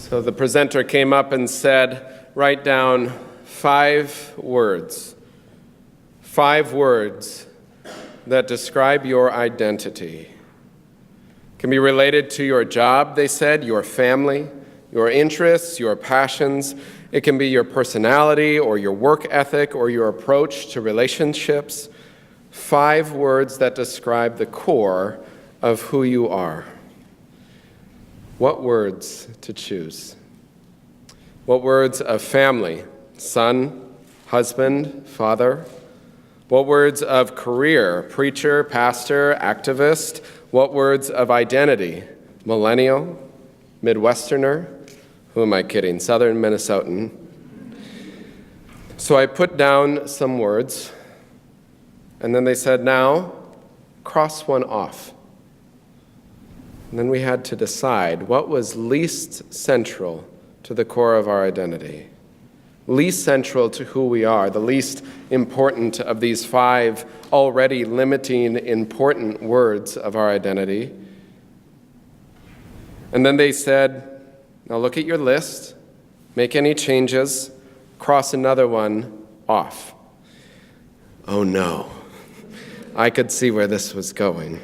So the presenter came up and said, write down 5 words. 5 words that describe your identity. It can be related to your job, they said, your family, your interests, your passions. It can be your personality or your work ethic or your approach to relationships. 5 words that describe the core of who you are. What words to choose? What words of family, son, husband, father? What words of career, preacher, pastor, activist? What words of identity, millennial, Midwesterner? Who am I kidding? Southern Minnesotan. So I put down some words, and then they said, now, cross one off. And then we had to decide what was least central to the core of our identity. Least central to who we are, the least important of these 5 already limiting important words of our identity. And then they said, now look at your list, make any changes, cross another one off. Oh no, I could see where this was going.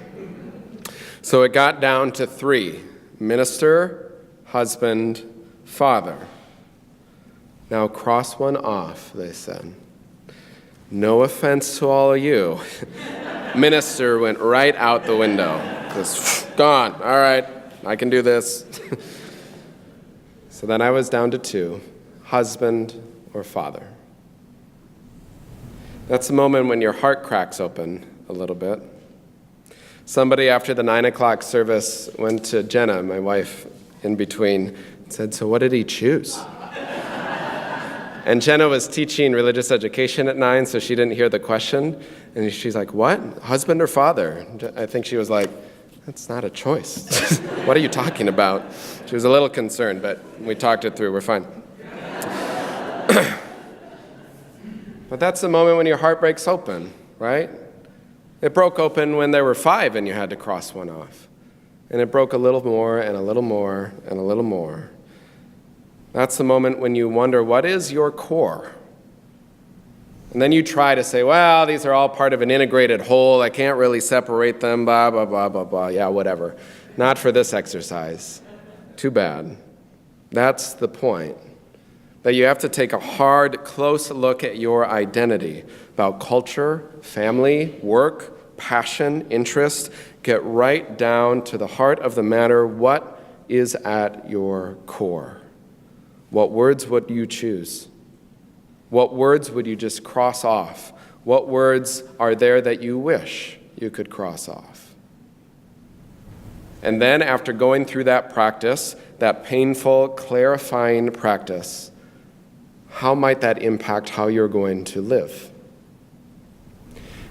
So it got down to 3, minister, husband, father. Now cross one off, they said. No offense to all of you. Minister went right out the window. Just gone. All right, I can do this. So then I was down to 2, husband or father. That's the moment when your heart cracks open a little bit. Somebody after the 9 o'clock service went to Jenna, my wife, in between, and said, so what did he choose? And Jenna was teaching religious education at 9, so she didn't hear the question. And she's like, what? Husband or father? I think she was like, that's not a choice. What are you talking about? She was a little concerned, but we talked it through. We're fine. But that's the moment when your heart breaks open, right? It broke open when there were 5 and you had to cross one off. And it broke a little more and a little more and a little more. That's the moment when you wonder, what is your core? And then you try to say, well, these are all part of an integrated whole. I can't really separate them, blah, blah, blah, blah, blah. Yeah, whatever. Not for this exercise. Too bad. That's the point. That you have to take a hard, close look at your identity about culture, family, work, passion, interest. Get right down to the heart of the matter. What is at your core? What words would you choose? What words would you just cross off? What words are there that you wish you could cross off? And then after going through that practice, that painful, clarifying practice, how might that impact how you're going to live?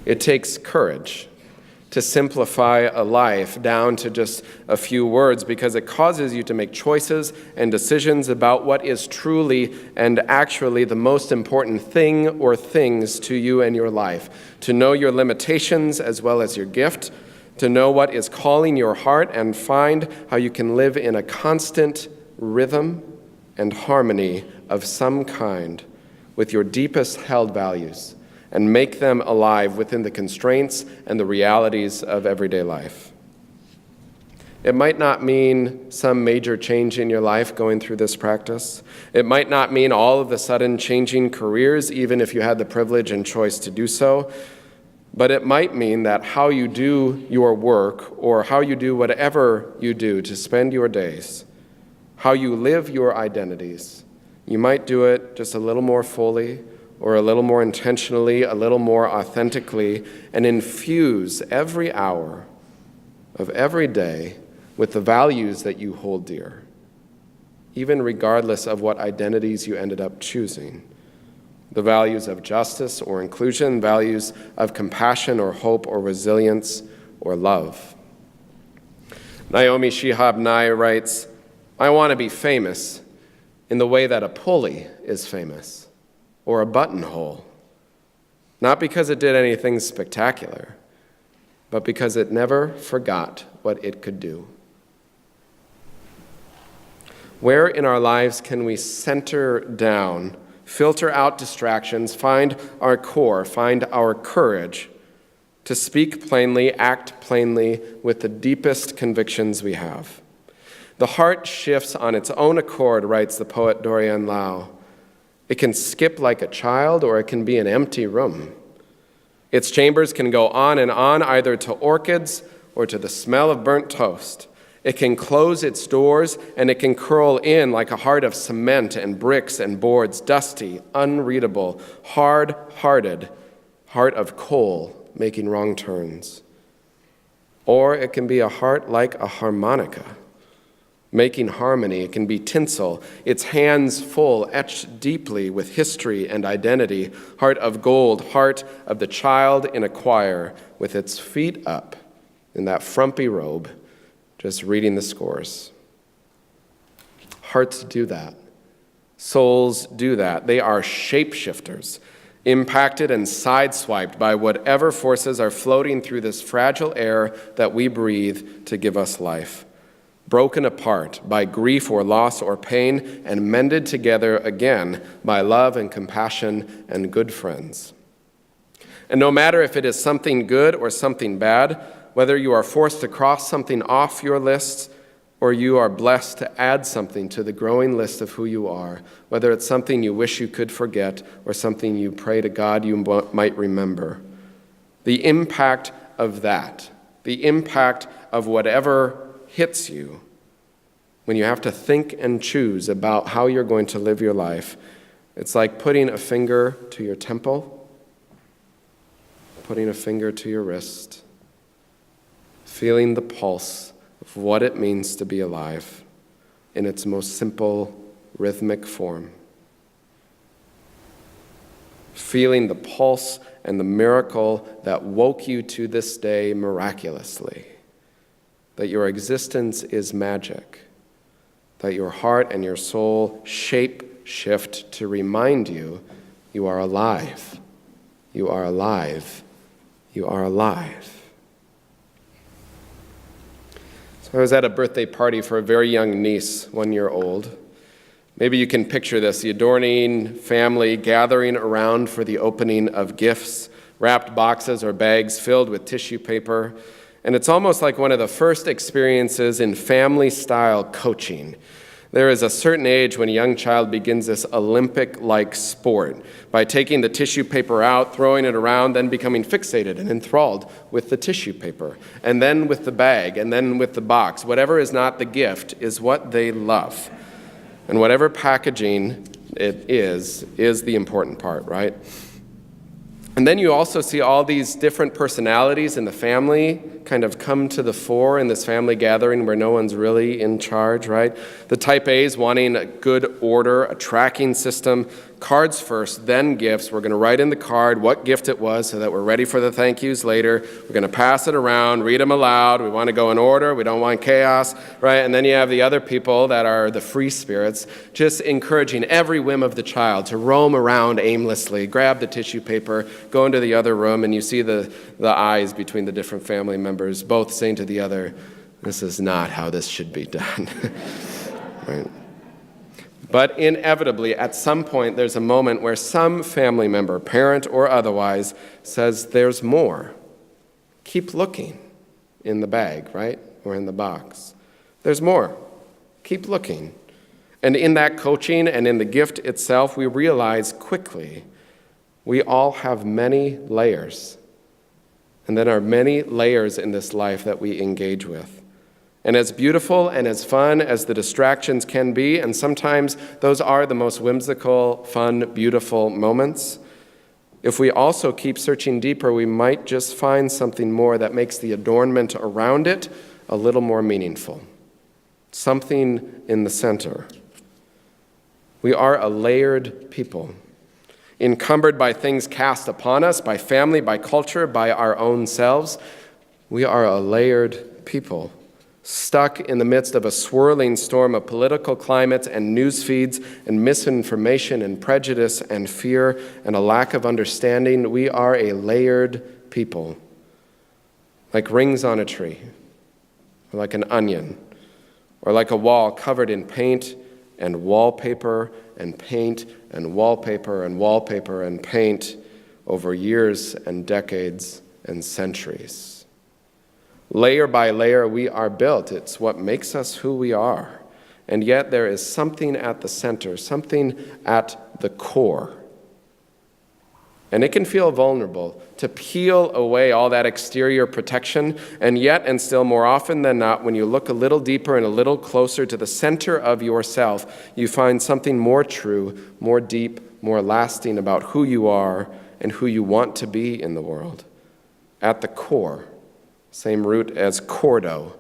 It takes courage to simplify a life down to just a few words because it causes you to make choices and decisions about what is truly and actually the most important thing or things to you and your life. To know your limitations as well as your gift, to know what is calling your heart and find how you can live in a constant rhythm and harmony of some kind with your deepest held values and make them alive within the constraints and the realities of everyday life. It might not mean some major change in your life going through this practice. It might not mean all of a sudden changing careers, even if you had the privilege and choice to do so. But it might mean that how you do your work or how you do whatever you do to spend your days, how you live your identities, you might do it just a little more fully or a little more intentionally, a little more authentically, and infuse every hour of every day with the values that you hold dear, even regardless of what identities you ended up choosing. The values of justice or inclusion, values of compassion or hope or resilience or love. Naomi Shihab Nye writes, I want to be famous in the way that a pulley is famous or a buttonhole, not because it did anything spectacular, but because it never forgot what it could do. Where in our lives can we center down, filter out distractions, find our core, find our courage to speak plainly, act plainly with the deepest convictions we have? The heart shifts on its own accord, writes the poet Dorian Lau. It can skip like a child, or it can be an empty room. Its chambers can go on and on, either to orchids or to the smell of burnt toast. It can close its doors, and it can curl in like a heart of cement and bricks and boards, dusty, unreadable, hard-hearted, heart of coal, making wrong turns. Or it can be a heart like a harmonica, making harmony. It can be tinsel, its hands full, etched deeply with history and identity, heart of gold, heart of the child in a choir, with its feet up in that frumpy robe, just reading the scores. Hearts do that. Souls do that. They are shapeshifters, impacted and sideswiped by whatever forces are floating through this fragile air that we breathe to give us life. Broken apart by grief or loss or pain, and mended together again by love and compassion and good friends. And no matter if it is something good or something bad, whether you are forced to cross something off your list or you are blessed to add something to the growing list of who you are, whether it's something you wish you could forget or something you pray to God you might remember, the impact of that, the impact of whatever hits you when you have to think and choose about how you're going to live your life, it's like putting a finger to your temple, putting a finger to your wrist, feeling the pulse of what it means to be alive in its most simple, rhythmic form. Feeling the pulse and the miracle that woke you to this day miraculously. That your existence is magic. That your heart and your soul shape shift to remind you you are alive. You are alive. You are alive. I was at a birthday party for a very young niece, 1 year old. Maybe you can picture this, the adorning family gathering around for the opening of gifts, wrapped boxes or bags filled with tissue paper. And it's almost like one of the first experiences in family-style coaching. There is a certain age when a young child begins this Olympic-like sport by taking the tissue paper out, throwing it around, then becoming fixated and enthralled with the tissue paper, and then with the bag, and then with the box. Whatever is not the gift is what they love. And whatever packaging it is the important part, right? And then you also see all these different personalities in the family kind of come to the fore in this family gathering where no one's really in charge, right? The type A's wanting a good order, a tracking system, cards first, then gifts. We're going to write in the card what gift it was so that we're ready for the thank yous later. We're going to pass it around, read them aloud. We want to go in order. We don't want chaos, right? And then you have the other people that are the free spirits, just encouraging every whim of the child to roam around aimlessly, grab the tissue paper, go into the other room, and you see the eyes between the different family members, both saying to the other, this is not how this should be done, right? But inevitably, at some point, there's a moment where some family member, parent or otherwise, says, there's more. Keep looking in the bag, right? Or in the box. There's more. Keep looking. And in that coaching and in the gift itself, we realize quickly we all have many layers. And there are many layers in this life that we engage with. And as beautiful and as fun as the distractions can be, and sometimes those are the most whimsical, fun, beautiful moments, if we also keep searching deeper, we might just find something more that makes the adornment around it a little more meaningful. Something in the center. We are a layered people, encumbered by things cast upon us, by family, by culture, by our own selves. We are a layered people, stuck in the midst of a swirling storm of political climates and news feeds and misinformation and prejudice and fear and a lack of understanding. We are a layered people, like rings on a tree, or like an onion, or like a wall covered in paint and wallpaper and paint and wallpaper and wallpaper and paint over years and decades and centuries. Layer by layer, we are built. It's what makes us who we are. And yet there is something at the center, something at the core. And it can feel vulnerable to peel away all that exterior protection, and yet, and still more often than not, when you look a little deeper and a little closer to the center of yourself, you find something more true, more deep, more lasting about who you are and who you want to be in the world. At the core, same root as cordo,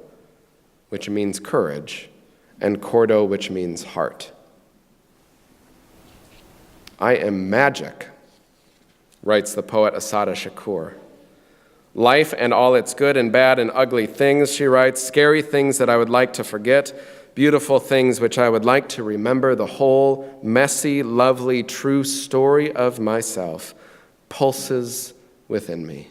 which means courage, and cordo, which means heart. I am magic, writes the poet Assata Shakur. Life and all its good and bad and ugly things, she writes, scary things that I would like to forget, beautiful things which I would like to remember, the whole messy, lovely, true story of myself pulses within me.